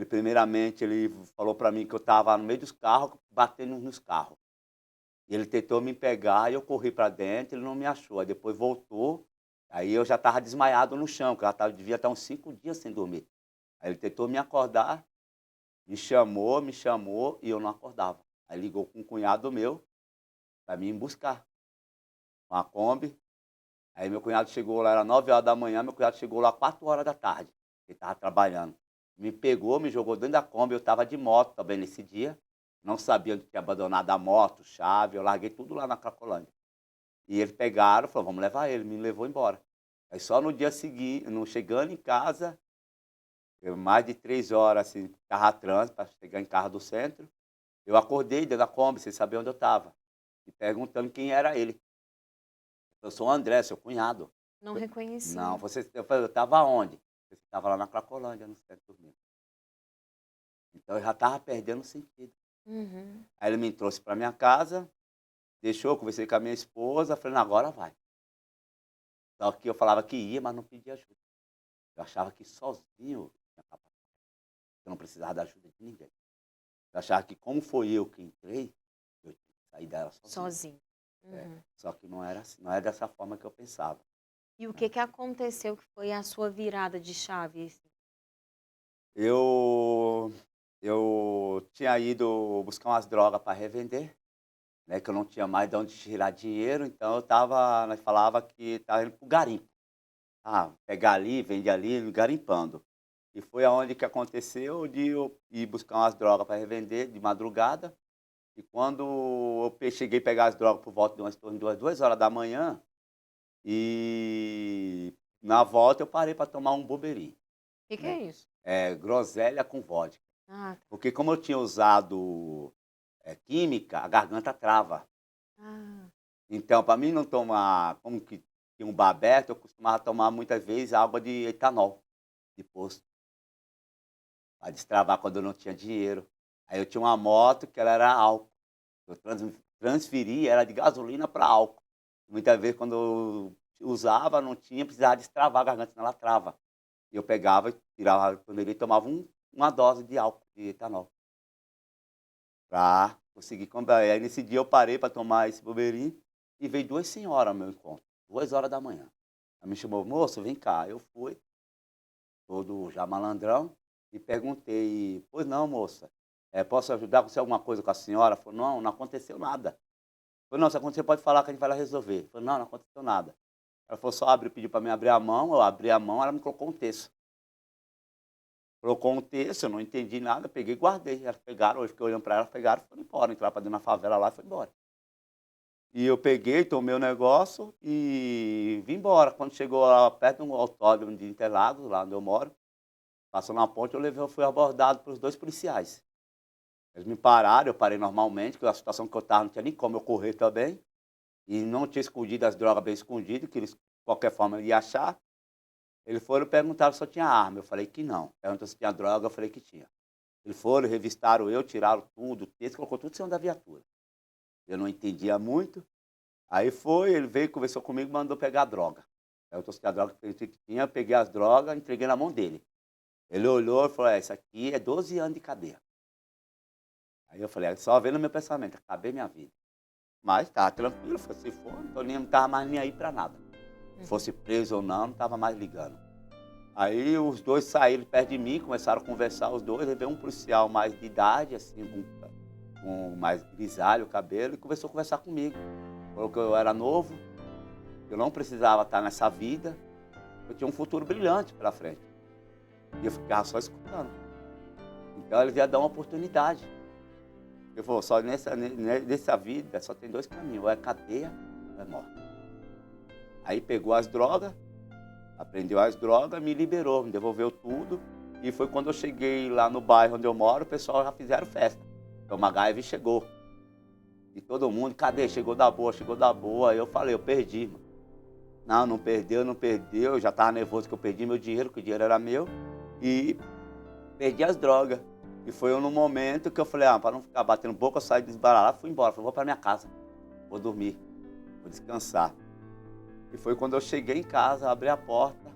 Primeiramente, ele falou para mim que eu estava no meio dos carros, batendo nos carros. E ele tentou me pegar e eu corri para dentro, ele não me achou. Aí depois voltou, aí eu já estava desmaiado no chão, que eu devia estar uns 5 dias sem dormir. Aí ele tentou me acordar, me chamou e eu não acordava. Aí ligou com um cunhado meu para me buscar, com a Kombi. Aí meu cunhado chegou lá, era 9 horas da manhã, meu cunhado chegou lá 4 horas da tarde, ele estava trabalhando. Me pegou, me jogou dentro da Kombi, eu estava de moto também nesse dia, não sabia onde tinha abandonado a moto, chave, eu larguei tudo lá na Cracolândia. E eles pegaram, falaram, vamos levar ele, me levou embora. Aí só no dia seguinte, chegando em casa, mais de 3 horas, assim, carro trânsito, para chegar em casa do centro, eu acordei dentro da Kombi, sem saber onde eu estava, e perguntando quem era ele. Eu sou o André, seu cunhado. Não Não, reconhecia. eu falei: "Eu estava onde?" Você estava lá na Cracolândia, no centro, dormindo. Então eu já estava perdendo o sentido. Uhum. Aí ele me trouxe para minha casa, deixou, conversei com a minha esposa, falei: "Não, agora vai". Só que eu falava que ia, mas não pedia ajuda. Eu achava que sozinho eu tinha capacidade, eu não precisava da ajuda de ninguém. Eu achava que como foi eu que entrei, eu tinha que sair dela sozinho. Sozinho. É, Uhum. só que não era assim, não é dessa forma que eu pensava, E o né. que aconteceu que foi a sua virada de chave, assim? Eu eu tinha ido buscar umas drogas para revender, né, que eu não tinha mais de onde tirar dinheiro, então eu estava, nós falava que estava indo para o garimpo. Ah, pegar ali, vende ali, garimpando. E foi aonde que aconteceu de eu ir buscar umas drogas para revender de madrugada, e quando eu cheguei a pegar as drogas por volta de umas torno de umas 2 horas da manhã, e na volta eu parei para tomar um Boberi, Que né, é isso? groselha com vodka. Ah, tá. Porque como eu tinha usado, química, a garganta trava. Ah, Então, para mim não tomar, como que tinha um bar aberto, eu costumava tomar muitas vezes água de etanol, de posto, para destravar quando eu não tinha dinheiro. Aí eu tinha uma moto que ela era álcool, eu transferia ela de gasolina para álcool. Muitas vezes quando eu usava, não tinha, precisava destravar a garganta, senão ela trava. E eu pegava, tirava a torneirinha e tomava uma dose de álcool, de etanol. Pra conseguir comprar. Aí nesse dia eu parei para tomar esse Boberi e veio 2 senhoras ao meu encontro, 2 horas da manhã. Ela me chamou: "Moço, vem cá". Eu fui, todo já malandrão. E perguntei: "Pois não, moça, posso ajudar? Aconteceu alguma coisa com a senhora?" Ela falou: "Não, não aconteceu nada." Eu falei: "Não, se acontecer pode falar que a gente vai lá resolver." Eu falei: "Não, não aconteceu nada." Ela falou: "Só abre", pediu para mim abrir a mão, eu abri a mão, ela me colocou um terço. Colocou um terço, eu não entendi nada, peguei e guardei. Elas pegaram, eu fiquei olhando para elas, pegaram e foram embora, entraram para dentro da favela lá e foi embora. E eu peguei, tomei o negócio e vim embora. Quando chegou lá perto do autódromo de Interlagos, lá onde eu moro, passou na ponte, eu fui abordado pelos 2 policiais. Eles me pararam, eu parei normalmente, porque a situação que eu estava não tinha nem como eu correr também. E não tinha escondido as drogas bem escondidas, que eles, de qualquer forma, iam achar. Eles foram e perguntaram se eu tinha arma. Eu falei que não. Perguntou se tinha droga, eu falei que tinha. Eles foram, revistaram eu, tiraram tudo, o texto, colocou tudo em cima da viatura. Eu não entendia muito. Aí foi, ele veio, conversou comigo, mandou pegar a droga. Perguntou se tinha droga, que tinha, eu peguei as drogas, entreguei na mão dele. Ele olhou e falou: "Isso aqui é 12 anos de cadeia." Aí eu falei: só vendo meu pensamento, acabei minha vida. Mas tá tranquilo, se for, não estava mais nem aí para nada. Se fosse preso ou não estava mais ligando. Aí os dois saíram perto de mim, começaram a conversar os dois, aí veio um policial mais de idade, assim, com mais grisalho o cabelo, e começou a conversar comigo. Falou que eu era novo, que eu não precisava estar nessa vida, eu tinha um futuro brilhante pela frente. E eu ficava só escutando. Então eles iam dar uma oportunidade. Ele falou: só nessa vida só tem 2 caminhos, ou é cadeia ou é morte. Aí pegou as drogas, apreendeu as drogas, me liberou, me devolveu tudo. E foi quando eu cheguei lá no bairro onde eu moro, o pessoal já fizeram festa. Então o MacGyver chegou. E todo mundo: cadê? Chegou da boa, chegou da boa. Aí eu falei: eu perdi, mano. Não, não perdeu, não perdeu. Eu já estava nervoso que eu perdi meu dinheiro, que o dinheiro era meu. E perdi as drogas. E foi no momento que eu falei: para não ficar batendo boca, eu saí desbaralhado, fui embora. Falei: vou para minha casa, vou dormir, vou descansar. E foi quando eu cheguei em casa, abri a porta,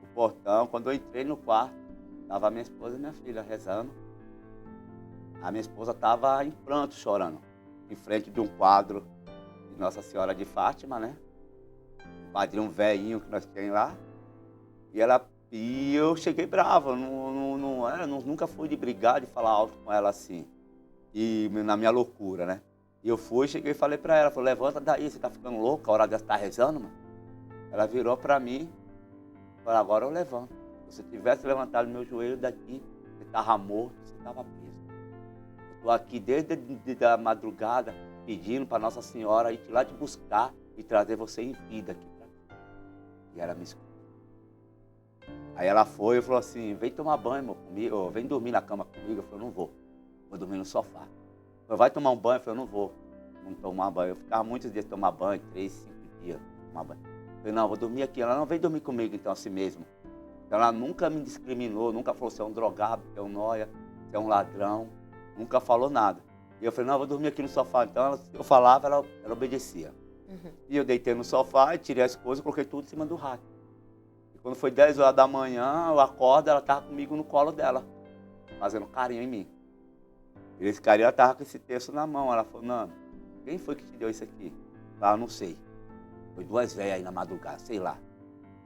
o portão. Quando eu entrei no quarto, estava a minha esposa e minha filha rezando. A minha esposa estava em pranto, chorando, em frente de um quadro de Nossa Senhora de Fátima, né? Um quadrinho velhinho que nós temos lá. E eu cheguei bravo, nunca fui de brigar, de falar alto com ela assim, e na minha loucura, né? E eu cheguei e falei pra ela, falei: levanta daí, você tá ficando louca, a hora dessa tá rezando, mano? Ela virou pra mim, falou: agora eu levanto. Se você tivesse levantado meu joelho daqui, você tava morto, você tava preso. Eu tô aqui desde a madrugada, pedindo pra Nossa Senhora ir lá te buscar e trazer você em vida aqui pra mim. E ela me escutou. Aí ela foi e falou assim: vem tomar banho comigo, vem dormir na cama comigo. Eu falei: não vou dormir no sofá. Ela falou: vai tomar um banho? Eu falei: não vou tomar banho. Eu ficava muitos dias tomar banho, 3, 5 dias tomar banho. Eu falei: não, vou dormir aqui. Ela: não, vem dormir comigo então, assim mesmo. Então ela nunca me discriminou, nunca falou se é um drogado, se é um nóia, se é um ladrão, nunca falou nada. E eu falei: não, eu vou dormir aqui no sofá. Então eu falava, ela obedecia. E eu deitei no sofá, tirei as coisas, coloquei tudo em cima do rack. Quando foi 10 horas da manhã, eu acordo, ela estava comigo no colo dela, fazendo carinho em mim. E esse carinho, ela estava com esse terço na mão. Ela falou: Nano, quem foi que te deu isso aqui? Eu falei: não sei. Foi 2 velhas aí na madrugada, sei lá.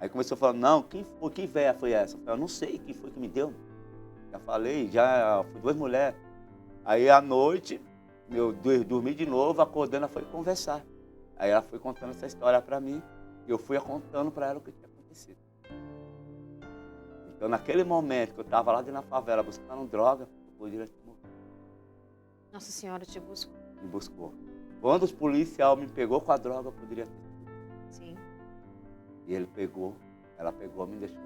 Aí começou a falar: não, quem foi? Que velha foi essa? Eu falei: eu não sei quem foi que me deu. Já falei, foi 2 mulheres. Aí à noite, eu dormi de novo, acordando, ela foi conversar. Aí ela foi contando essa história para mim, e eu fui contando para ela o que tinha acontecido. Então, naquele momento que eu estava lá dentro da favela buscando droga, eu poderia ter morrido. Nossa Senhora te buscou. Me buscou. Quando os policiais me pegou com a droga, eu poderia ter morrido. Sim. E ela pegou, me deixou.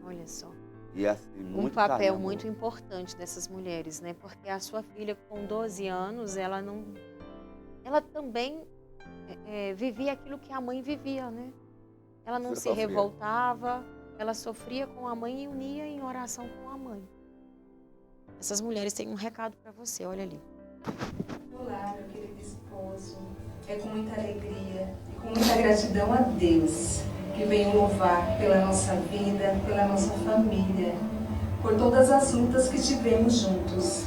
Olha só. E assim, muito um papel carinho, muito importante dessas mulheres, né? Porque a sua filha, com 12 anos, ela também vivia aquilo que a mãe vivia, né? Ela não se revoltava, ela sofria com a mãe e unia em oração com a mãe. Essas mulheres têm um recado para você, olha ali. Olá, meu querido esposo. É com muita alegria e com muita gratidão a Deus que venho louvar pela nossa vida, pela nossa família, por todas as lutas que tivemos juntos.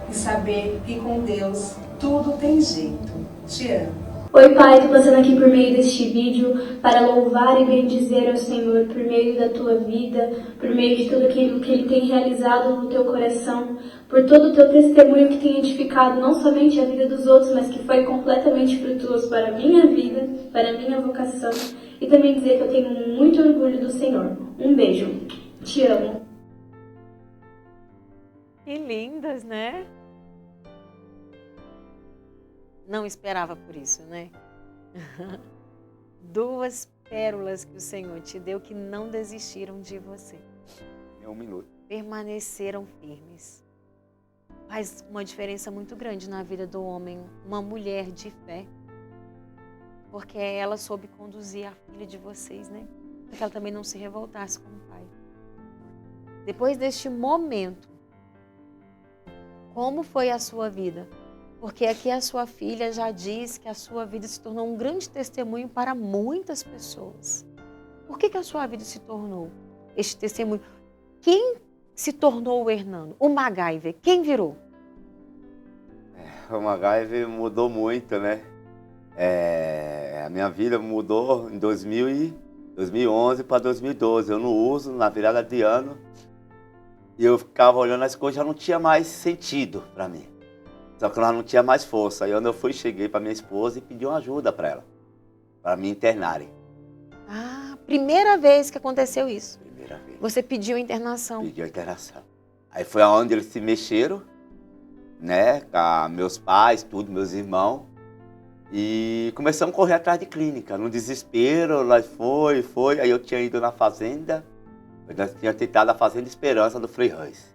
E saber que com Deus tudo tem jeito. Te amo. Oi, Pai, estou passando aqui por meio deste vídeo para louvar e bendizer ao Senhor por meio da tua vida, por meio de tudo aquilo que Ele tem realizado no teu coração, por todo o teu testemunho que tem edificado não somente a vida dos outros, mas que foi completamente frutuoso para a minha vida, para a minha vocação, e também dizer que eu tenho muito orgulho do Senhor. Um beijo. Te amo. Que lindas, né? Não esperava por isso, né? 2 pérolas que o Senhor te deu que não desistiram de você. Em 1 minuto. Permaneceram firmes. Faz uma diferença muito grande na vida do homem, uma mulher de fé. Porque ela soube conduzir a filha de vocês, né? Para que ela também não se revoltasse com o pai. Depois deste momento, como foi a sua vida? Porque aqui a sua filha já diz que a sua vida se tornou um grande testemunho para muitas pessoas. Por que a sua vida se tornou este testemunho? Quem se tornou o Hernando? O MacGyver, quem virou? O MacGyver mudou muito, né? A minha vida mudou em 2011 para 2012. Eu não uso na virada de ano. E eu ficava olhando as coisas, já não tinha mais sentido para mim. Só que lá não tinha mais força. Aí quando eu fui, cheguei para minha esposa e pedi uma ajuda para ela, para me internarem. Ah, primeira vez que aconteceu isso. Primeira vez. Você pediu internação. Pedi a internação. Aí foi aonde eles se mexeram, né, com meus pais, tudo, meus irmãos. E começamos a correr atrás de clínica, no desespero, lá foi. Aí eu tinha ido na fazenda, eu tinha tentado a Fazenda Esperança do Frei Reis.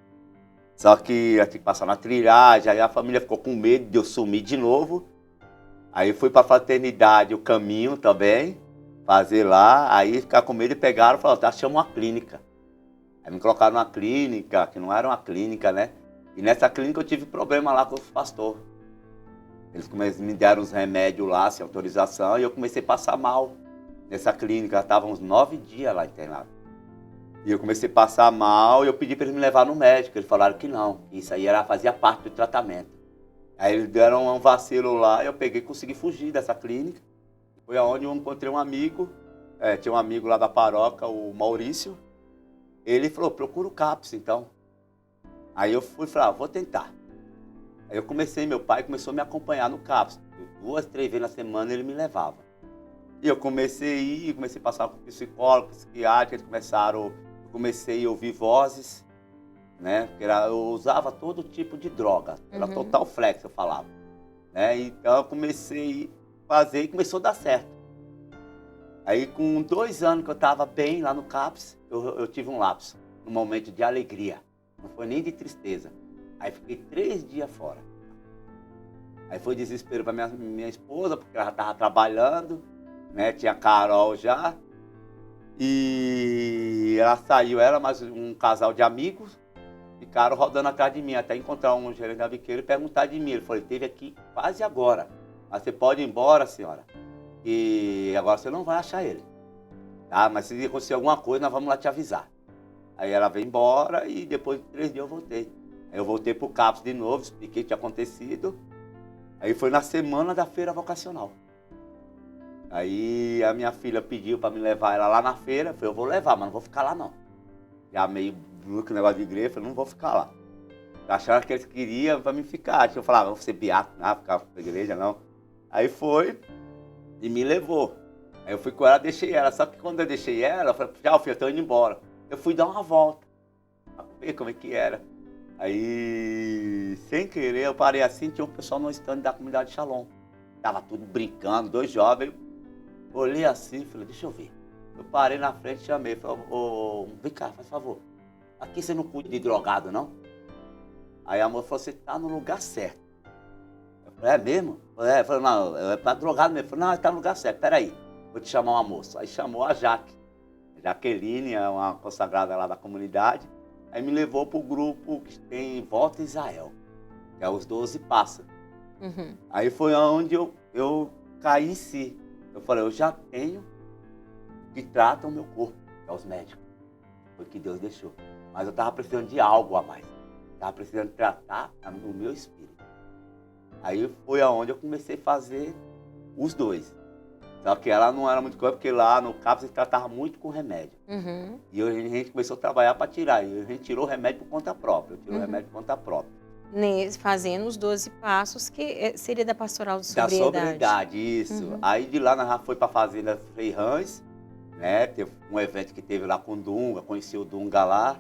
Só que eu tinha que passar na trilhagem, aí a família ficou com medo de eu sumir de novo. Aí fui para a Fraternidade, o caminho também, fazer lá, aí ficar com medo e pegaram e falaram, tá, chama uma clínica. Aí me colocaram numa clínica, que não era uma clínica, né? E nessa clínica eu tive problema lá com os pastores. Eles me deram uns remédios lá, sem autorização, e eu comecei a passar mal nessa clínica. Já estava uns 9 dias lá internado. E eu comecei a passar mal e eu pedi para eles me levar no médico. Eles falaram que não, que isso aí fazia parte do tratamento. Aí eles deram um vacilo lá, eu peguei e consegui fugir dessa clínica. Foi aonde eu encontrei um amigo, tinha um amigo lá da paróquia, o Maurício. Ele falou, procura o CAPS então. Aí eu fui e falei, vou tentar. Aí eu comecei, meu pai começou a me acompanhar no CAPS. 2, 3 vezes na semana ele me levava. E eu comecei a ir, comecei a passar com psicólogo, psiquiatra, eles comecei a ouvir vozes, né? Porque eu usava todo tipo de droga, era total flex, eu falava. Né? Então eu comecei a fazer e começou a dar certo. Aí com 2 anos que eu estava bem lá no CAPS, eu tive um lapso, um momento de alegria, não foi nem de tristeza. Aí fiquei 3 dias fora. Aí foi desespero para minha esposa, porque ela estava trabalhando, né? Tinha a Carol já. E ela saiu, mais um casal de amigos, ficaram rodando atrás de mim, até encontrar um gerente da biqueira e perguntar de mim. Ele falou, ele esteve aqui quase agora, mas você pode ir embora, senhora, e agora você não vai achar ele. Tá? Mas se acontecer alguma coisa, nós vamos lá te avisar. Aí ela veio embora e depois de 3 dias eu voltei. Aí eu voltei pro CAPS de novo, expliquei o que tinha acontecido. Aí foi na semana da feira vocacional. Aí a minha filha pediu para me levar ela lá na feira. Eu falei, eu vou levar, mas não vou ficar lá não. Já meio bruto com o negócio de igreja, eu falei, não vou ficar lá. Acharam que eles queriam para mim ficar. Eu falava, vou ser beato, não, ficar pra igreja não. Aí foi e me levou. Aí eu fui com ela, deixei ela. Só que quando eu deixei ela, eu falei, tchau filha, eu tô indo embora. Eu fui dar uma volta, pra ver como é que era. Aí, sem querer, eu parei assim, tinha um pessoal no stand da comunidade Shalom. Tava tudo brincando, 2 jovens. Olhei assim, falei, deixa eu ver. Eu parei na frente, chamei, falei, vem cá, faz favor. Aqui você não cuida de drogado, não? Aí a moça falou, você tá no lugar certo. Eu falei, é mesmo? Eu falei, não, é pra drogado mesmo. Eu falei, não, tá no lugar certo, peraí, vou te chamar uma moça. Aí chamou a Jaqueline, é uma consagrada lá da comunidade. Aí me levou pro grupo que tem Volta Israel, que é os 12 pássaros. Aí foi onde eu caí em si. Eu falei, eu já tenho que trata o meu corpo, que é os médicos. Foi o que Deus deixou. Mas eu estava precisando de algo a mais. Estava precisando tratar o meu espírito. Aí foi aonde eu comecei a fazer os dois. Só que ela não era muito coisa, porque lá no CAPS ele tratava muito com remédio. Uhum. E a gente começou a trabalhar para tirar. E a gente tirou o remédio por conta própria. Tirou o remédio por conta própria. Fazendo os 12 passos, que seria da pastoral de Da sobriedade. sobriedade, isso. Uhum. Aí de lá nós já foi para a fazenda Frei Rãs, né? Teve um evento que teve lá com o Dunga, conheci o Dunga lá.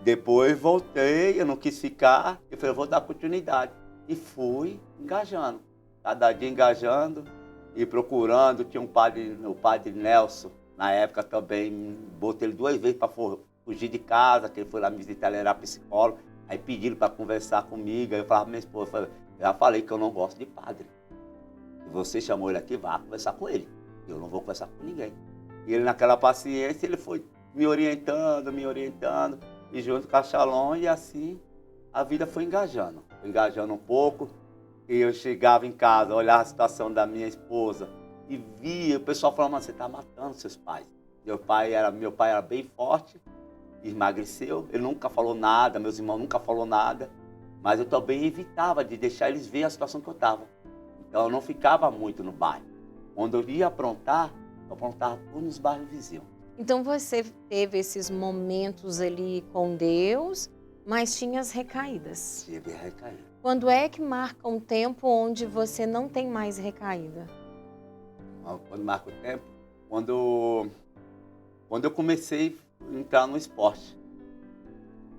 Depois voltei, eu não quis ficar. Eu falei, eu vou dar continuidade. E fui engajando. Cada dia engajando e procurando. Tinha o padre Nelson, na época também, botei ele 2 vezes para fugir de casa, que ele foi lá me visitar, ele era psicólogo. Aí pediram para conversar comigo. Aí eu falava para minha esposa, já falei que eu não gosto de padre. Se você chamou ele aqui, vá conversar com ele. Eu não vou conversar com ninguém. E ele, naquela paciência, ele foi me orientando. E junto com a Shalom, e assim a vida foi engajando um pouco. E eu chegava em casa, olhava a situação da minha esposa e via o pessoal falando, mas você está matando seus pais. Meu pai era bem forte, emagreceu, ele nunca falou nada, meus irmãos nunca falaram nada, mas eu também evitava de deixar eles ver a situação que eu estava. Então eu não ficava muito no bairro. Quando eu ia aprontar, eu aprontava tudo nos bairros vizinhos. Então você teve esses momentos ali com Deus, mas tinha as recaídas. Tive recaída. Quando é que marca um tempo onde você não tem mais recaída? Quando marca o tempo? Quando eu comecei a entrar no esporte.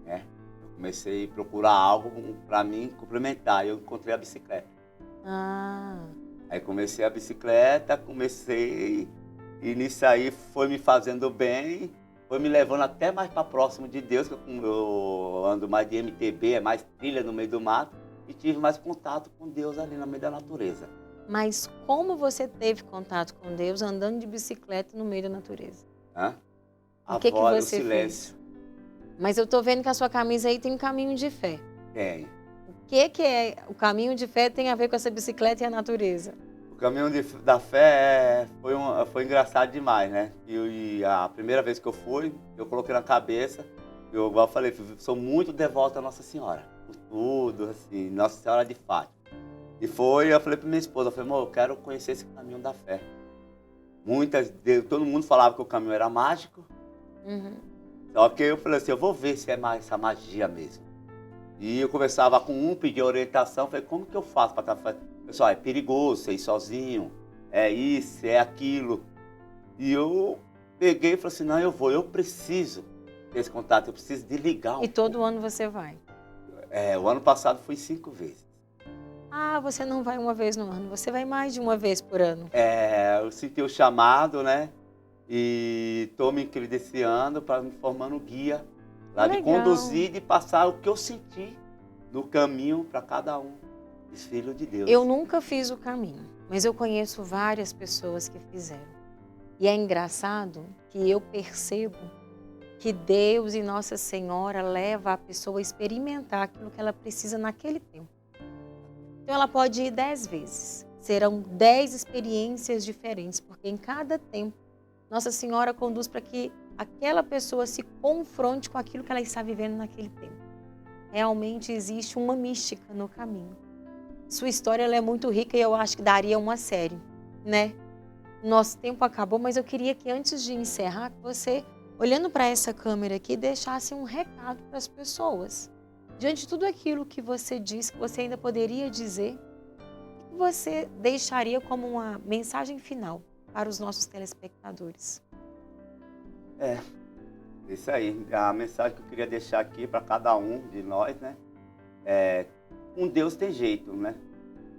Né? Eu comecei a procurar algo para mim complementar. Eu encontrei a bicicleta. Aí comecei a bicicleta, e nisso aí foi me fazendo bem, foi me levando até mais para próximo de Deus, que eu ando mais de MTB, é mais trilha no meio do mato, e tive mais contato com Deus ali no meio da natureza. Mas como você teve contato com Deus andando de bicicleta no meio da natureza? A que voz você do silêncio. fez? Mas eu tô vendo que a sua camisa aí tem um caminho de fé. Tem. O que é o caminho de fé tem a ver com essa bicicleta e a natureza? O caminho da fé foi engraçado demais, né? E a primeira vez que eu fui, eu coloquei na cabeça, eu falei, sou muito devoto a Nossa Senhora, por tudo, assim, Nossa Senhora de Fátima. E eu falei para minha esposa, amor, eu quero conhecer esse caminho da fé. Todo mundo falava que o caminho era mágico, só que eu falei assim, eu vou ver se é essa magia mesmo. E eu conversava com pedia orientação, falei, como que eu faço para estar fazendo? Pessoal, é perigoso você ir sozinho, é isso, é aquilo. E eu peguei e falei assim, não, eu preciso ter esse contato, eu preciso de ligar. E todo ano você vai? O ano passado fui 5 vezes. Você não vai uma vez no ano, você vai mais de uma vez por ano. Eu senti o chamado, né? E estou me credenciando para me formando guia, lá de conduzir, de passar o que eu senti no caminho para cada um dos filhos de Deus. Eu nunca fiz o caminho, mas eu conheço várias pessoas que fizeram. E é engraçado que eu percebo que Deus e Nossa Senhora leva a pessoa a experimentar aquilo que ela precisa naquele tempo. Então ela pode ir 10 vezes. Serão 10 experiências diferentes, porque em cada tempo Nossa Senhora conduz para que aquela pessoa se confronte com aquilo que ela está vivendo naquele tempo. Realmente existe uma mística no caminho. Sua história ela é muito rica e eu acho que daria uma série, né? Nosso tempo acabou, mas eu queria que antes de encerrar, você, olhando para essa câmera aqui, deixasse um recado para as pessoas. Diante de tudo aquilo que você disse, que você ainda poderia dizer, o que você deixaria como uma mensagem final para os nossos telespectadores? Isso aí. A mensagem que eu queria deixar aqui para cada um de nós, né? Com Deus tem jeito, né?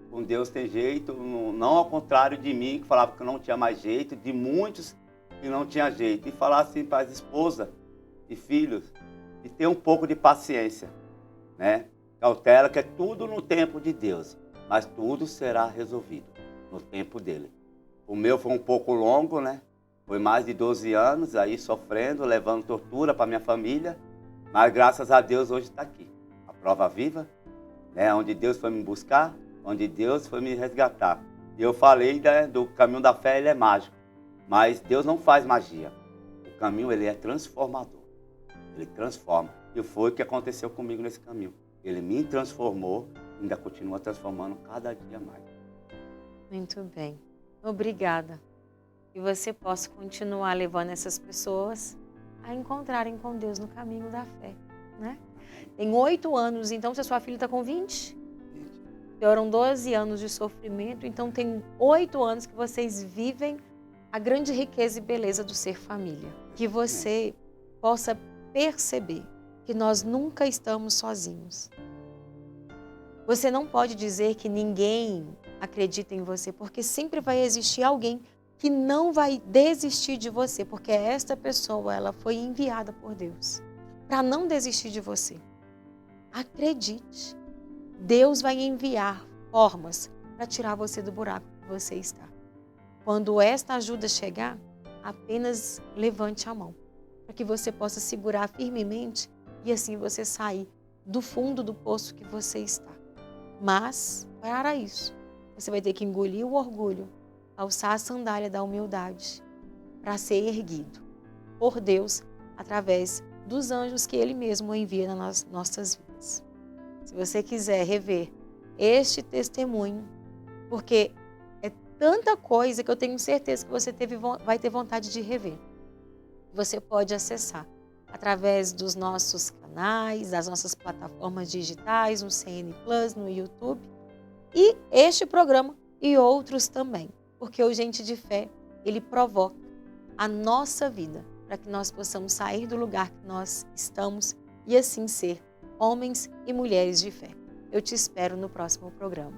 Com Deus tem jeito, não ao contrário de mim, que falava que não tinha mais jeito, de muitos que não tinha jeito. E falar assim para as esposas e filhos, e ter um pouco de paciência, né? Cautela, que é tudo no tempo de Deus, mas tudo será resolvido no tempo dele. O meu foi um pouco longo, né? Foi mais de 12 anos aí sofrendo, levando tortura para minha família, mas graças a Deus hoje está aqui. A prova viva, né? Onde Deus foi me buscar, onde Deus foi me resgatar. E eu falei, né, do caminho da fé, ele é mágico, mas Deus não faz magia. O caminho, ele é transformador. Ele transforma. E foi o que aconteceu comigo nesse caminho. Ele me transformou, ainda continua transformando cada dia mais. Muito bem. Obrigada. Que você possa continuar levando essas pessoas a encontrarem com Deus no caminho da fé, né? Tem 8 anos, então, se a sua filha está com 20, foram 12 anos de sofrimento, então tem 8 anos que vocês vivem a grande riqueza e beleza do ser família. Que você possa perceber que nós nunca estamos sozinhos. Você não pode dizer que ninguém acredita em você, porque sempre vai existir alguém que não vai desistir de você, porque esta pessoa, ela foi enviada por Deus para não desistir de você. Acredite, Deus vai enviar formas para tirar você do buraco que você está. Quando esta ajuda chegar, apenas levante a mão, para que você possa segurar firmemente e assim você sair do fundo do poço que você está. Mas, para isso, você vai ter que engolir o orgulho, alçar a sandália da humildade, para ser erguido por Deus através dos anjos que Ele mesmo envia nas nossas vidas. Se você quiser rever este testemunho, porque é tanta coisa que eu tenho certeza que você vai ter vontade de rever, você pode acessar através dos nossos canais, das nossas plataformas digitais, no CN Plus, no YouTube, e este programa e outros também. Porque o Gente de Fé, ele provoca a nossa vida para que nós possamos sair do lugar que nós estamos e assim ser homens e mulheres de fé. Eu te espero no próximo programa.